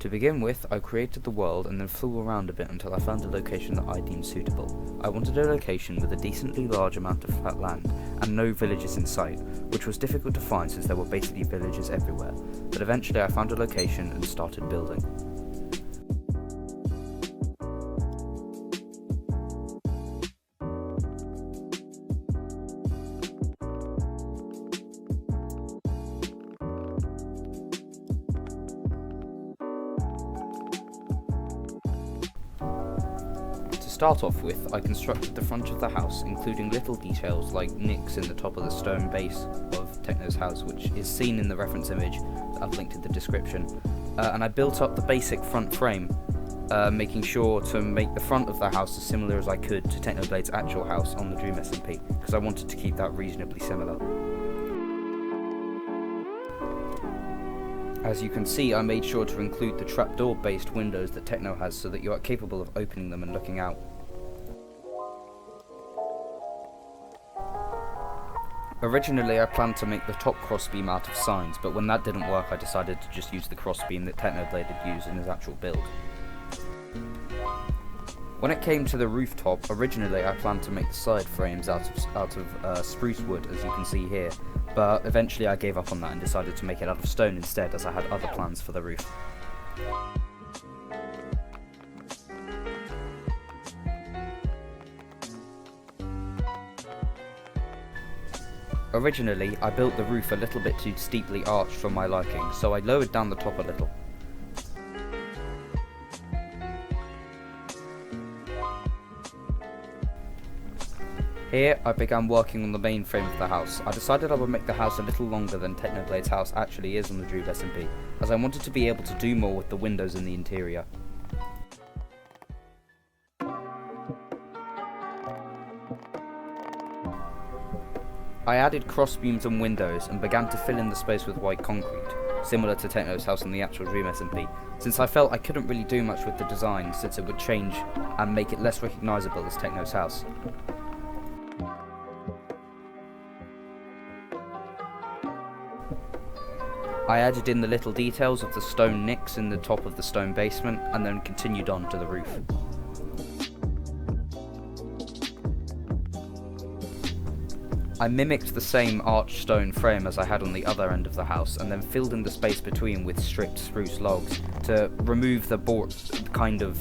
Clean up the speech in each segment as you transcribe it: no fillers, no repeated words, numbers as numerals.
To begin with, I created the world and then flew around a bit until I found a location that I deemed suitable. I wanted a location with a decently large amount of flat land and no villages in sight, which was difficult to find since there were basically villages everywhere, but eventually I found a location and started building. To start off with, I constructed the front of the house, including little details like nicks in the top of the stone base of Techno's house, which is seen in the reference image that I've linked in the description, and I built up the basic front frame, making sure to make the front of the house as similar as I could to Technoblade's actual house on the Dream SMP, because I wanted to keep that reasonably similar. As you can see, I made sure to include the trapdoor based windows that Techno has so that you are capable of opening them and looking out. Originally I planned to make the top crossbeam out of signs, but when that didn't work I decided to just use the crossbeam that Technoblade had used in his actual build. When it came to the rooftop, originally I planned to make the side frames out of spruce wood, as you can see here, but eventually I gave up on that and decided to make it out of stone instead, as I had other plans for the roof. Originally, I built the roof a little bit too steeply arched for my liking, so I lowered down the top a little. Here, I began working on the main frame of the house. I decided I would make the house a little longer than Technoblade's house actually is on the Dream SMP, as I wanted to be able to do more with the windows in the interior. I added crossbeams and windows and began to fill in the space with white concrete, similar to Techno's house on the actual Dream SMP, since I felt I couldn't really do much with the design since it would change and make it less recognisable as Techno's house. I added in the little details of the stone nicks in the top of the stone basement and then continued on to the roof. I mimicked the same arched stone frame as I had on the other end of the house and then filled in the space between with stripped spruce logs to remove the kind of...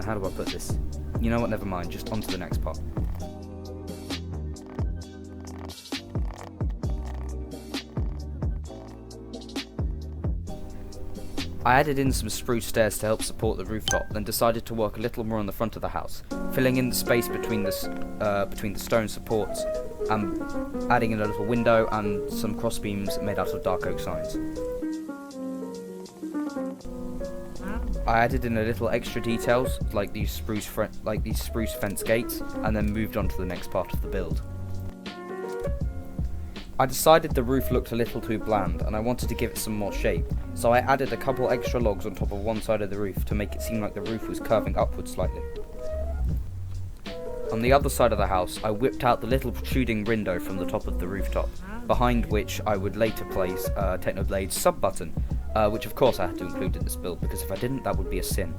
how do I put this? You know what, never mind, just on to the next part. I added in some spruce stairs to help support the rooftop, then decided to work a little more on the front of the house, filling in the space between the stone supports and adding in a little window and some crossbeams made out of dark oak signs. I added in a little extra details like these spruce fence gates, and then moved on to the next part of the build. I decided the roof looked a little too bland and I wanted to give it some more shape, so I added a couple extra logs on top of one side of the roof to make it seem like the roof was curving upwards slightly. On the other side of the house, I whipped out the little protruding window from the top of the rooftop, behind which I would later place Technoblade's sub button, which of course I had to include in this build because if I didn't that would be a sin.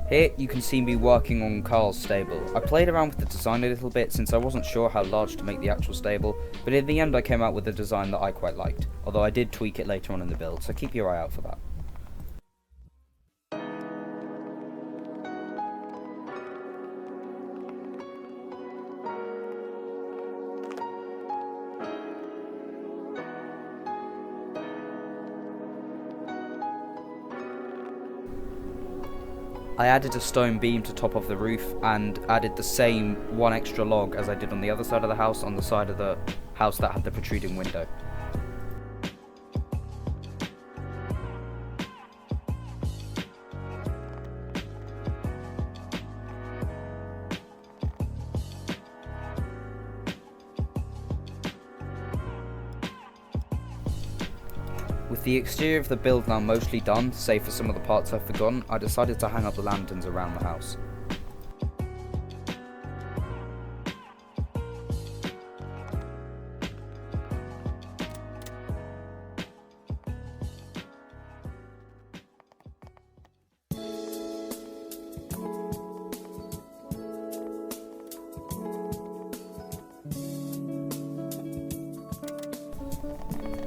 Here you can see me working on Carl's stable. I played around with the design a little bit since I wasn't sure how large to make the actual stable, but in the end I came out with a design that I quite liked, although I did tweak it later on in the build, so keep your eye out for that. I added a stone beam to top of the roof and added the same one extra log as I did on the other side of the house on the side of the house that had the protruding window. With the exterior of the build now mostly done, save for some of the parts I've forgotten, I decided to hang up the lanterns around the house.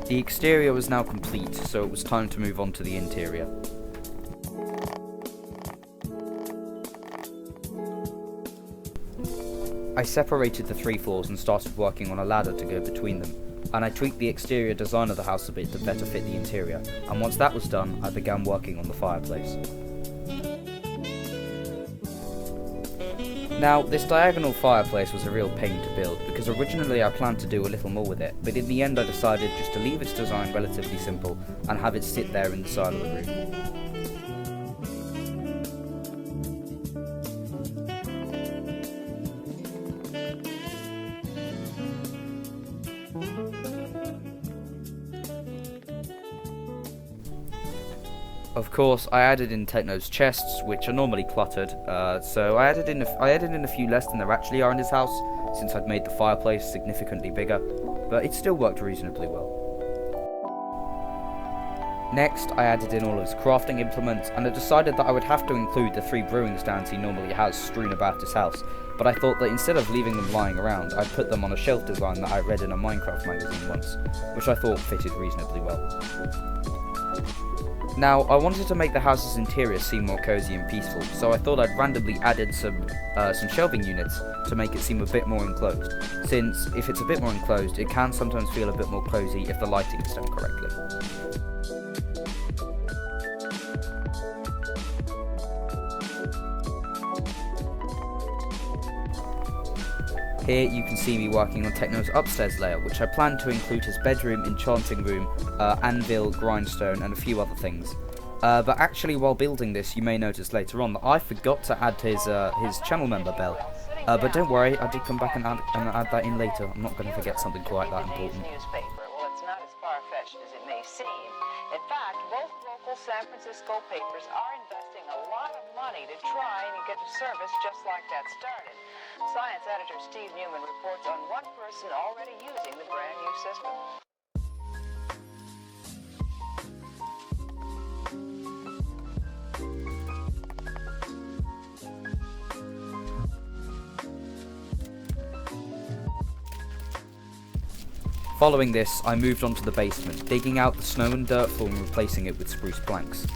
The exterior was now complete, so it was time to move on to the interior. I separated the 3 floors and started working on a ladder to go between them, and I tweaked the exterior design of the house a bit to better fit the interior, and once that was done, I began working on the fireplace. Now, this diagonal fireplace was a real pain to build, because originally I planned to do a little more with it, but in the end I decided just to leave its design relatively simple and have it sit there in the side of the room. Of course, I added in Techno's chests, which are normally cluttered, so I added in a few less than there actually are in his house, since I'd made the fireplace significantly bigger, but it still worked reasonably well. Next, I added in all of his crafting implements, and I decided that I would have to include the 3 brewing stands he normally has strewn about his house, but I thought that instead of leaving them lying around, I'd put them on a shelf design that I read in a Minecraft magazine once, which I thought fitted reasonably well. Now, I wanted to make the house's interior seem more cozy and peaceful, so I thought I'd randomly added some shelving units to make it seem a bit more enclosed, since if it's a bit more enclosed, it can sometimes feel a bit more cozy if the lighting is done correctly. Here you can see me working on Techno's upstairs layer, which I planned to include his bedroom, enchanting room, anvil, grindstone, and a few other things. But actually, while building this, you may notice later on that I forgot to add his channel member bell. But don't worry, I did come back and add that in later. I'm not going to forget something quite that important. Well, it's not as far-fetched as it may seem. In fact, both local San Francisco papers are investing a lot of money to try and get a service just like that started. Science editor Steve Newman reports on one person already using the brand new system. Following this, I moved on to the basement, digging out the snow and dirt floor and replacing it with spruce planks.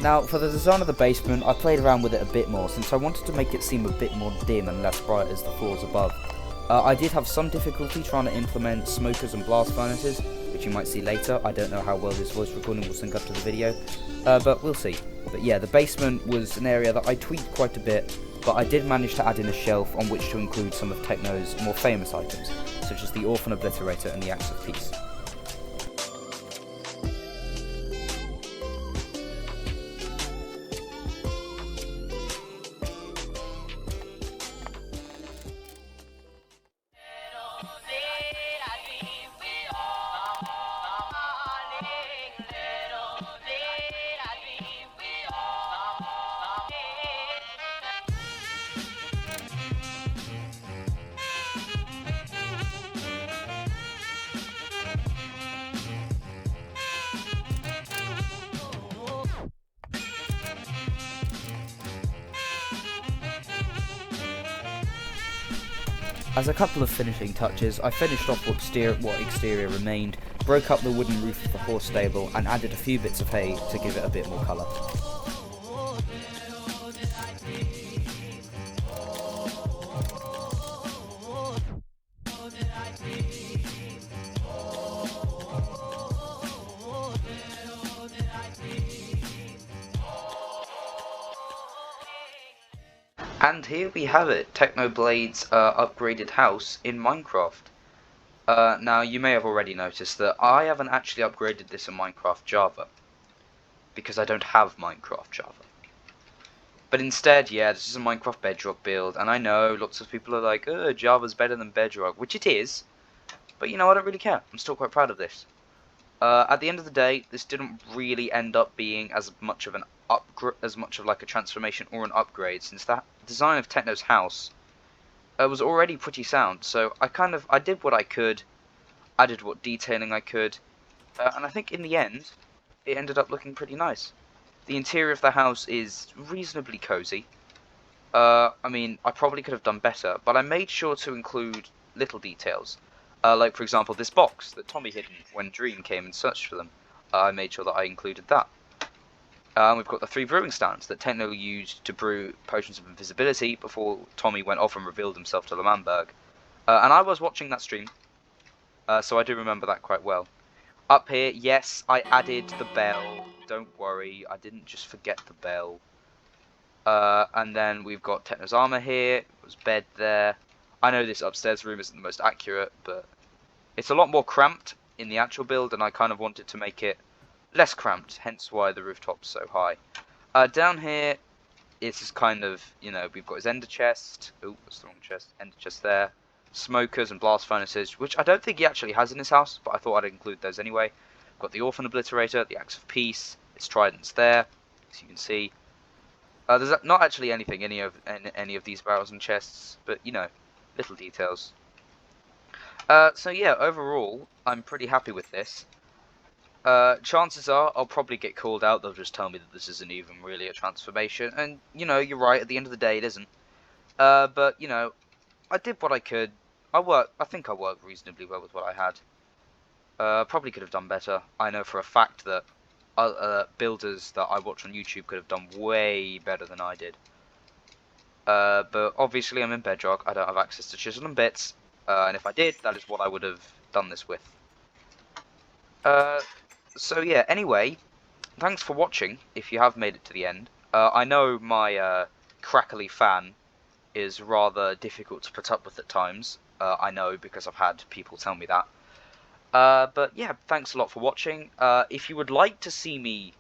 Now, for the design of the basement, I played around with it a bit more, since I wanted to make it seem a bit more dim and less bright as the floors above. I did have some difficulty trying to implement smokers and blast furnaces, which you might see later. I don't know how well this voice recording will sync up to the video, but we'll see. But yeah, the basement was an area that I tweaked quite a bit, but I did manage to add in a shelf on which to include some of Techno's more famous items, such as the Orphan Obliterator and the Axe of Peace. As a couple of finishing touches, I finished off what exterior remained, broke up the wooden roof of the horse stable, and added a few bits of hay to give it a bit more colour. And here we have it, Technoblade's upgraded house in Minecraft. Now, you may have already noticed that I haven't actually upgraded this in Minecraft Java. because I don't have Minecraft Java. But instead, yeah, this is a Minecraft Bedrock build, and I know lots of people are like, oh, Java's better than Bedrock, which it is, but you know, I don't really care. I'm still quite proud of this. At the end of the day, this didn't really end up being as much of like a transformation or an upgrade, since that design of Techno's house was already pretty sound. So I did what I could, I did what detailing I could, and I think in the end, it ended up looking pretty nice. The interior of the house is reasonably cozy. I mean, I probably could have done better, but I made sure to include little details. Like, for example, this box that Tommy hidden when Dream came and searched for them. I made sure that I included that. We've got the 3 brewing stands that Techno used to brew potions of invisibility before Tommy went off and revealed himself to Lamanberg. And I was watching that stream, so I do remember that quite well. Up here, yes, I added the bell. Don't worry, I didn't just forget the bell. And then we've got Techno's armor here. There's bed there. I know this upstairs room isn't the most accurate, but it's a lot more cramped in the actual build, and I kind of wanted to make it less cramped, hence why the rooftop's so high. Down here, it's just kind of, you know, we've got his ender chest. Oh, that's the wrong chest. Ender chest there. Smokers and blast furnaces, which I don't think he actually has in his house, but I thought I'd include those anyway. Got the Orphan Obliterator, the Axe of Peace, its tridents there, as you can see. There's not actually anything in any of these barrels and chests, but, you know, little details. So yeah, overall, I'm pretty happy with this. Chances are I'll probably get called out. They'll just tell me that this isn't even really a transformation, and, you know, you're right, at the end of the day it isn't. But, you know, I did what I could. I think I worked reasonably well with what I had. Probably could have done better. I know for a fact that builders that I watch on YouTube could have done way better than I did. But obviously I'm in Bedrock, I don't have access to chisel and bits, and if I did, that is what I would have done this with. So yeah, anyway, thanks for watching, if you have made it to the end. I know my crackly fan is rather difficult to put up with at times. I know, because I've had people tell me that. But yeah, thanks a lot for watching. If you would like to see me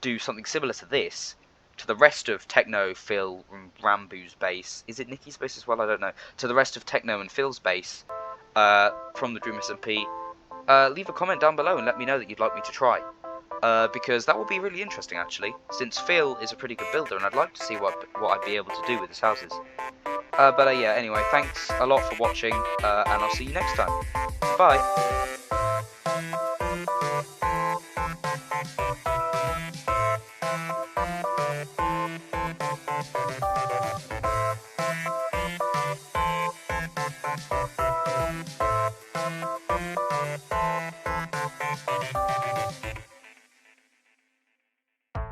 do something similar to this, to the rest of Techno, Phil, and Rambu's base, is it Nikki's base as well? I don't know. To the rest of Techno and Phil's base, from the Dream SMP, leave a comment down below and let me know that you'd like me to try. Because that would be really interesting, actually, since Phil is a pretty good builder, and I'd like to see what I'd be able to do with his houses. But yeah, anyway, thanks a lot for watching, and I'll see you next time. Bye.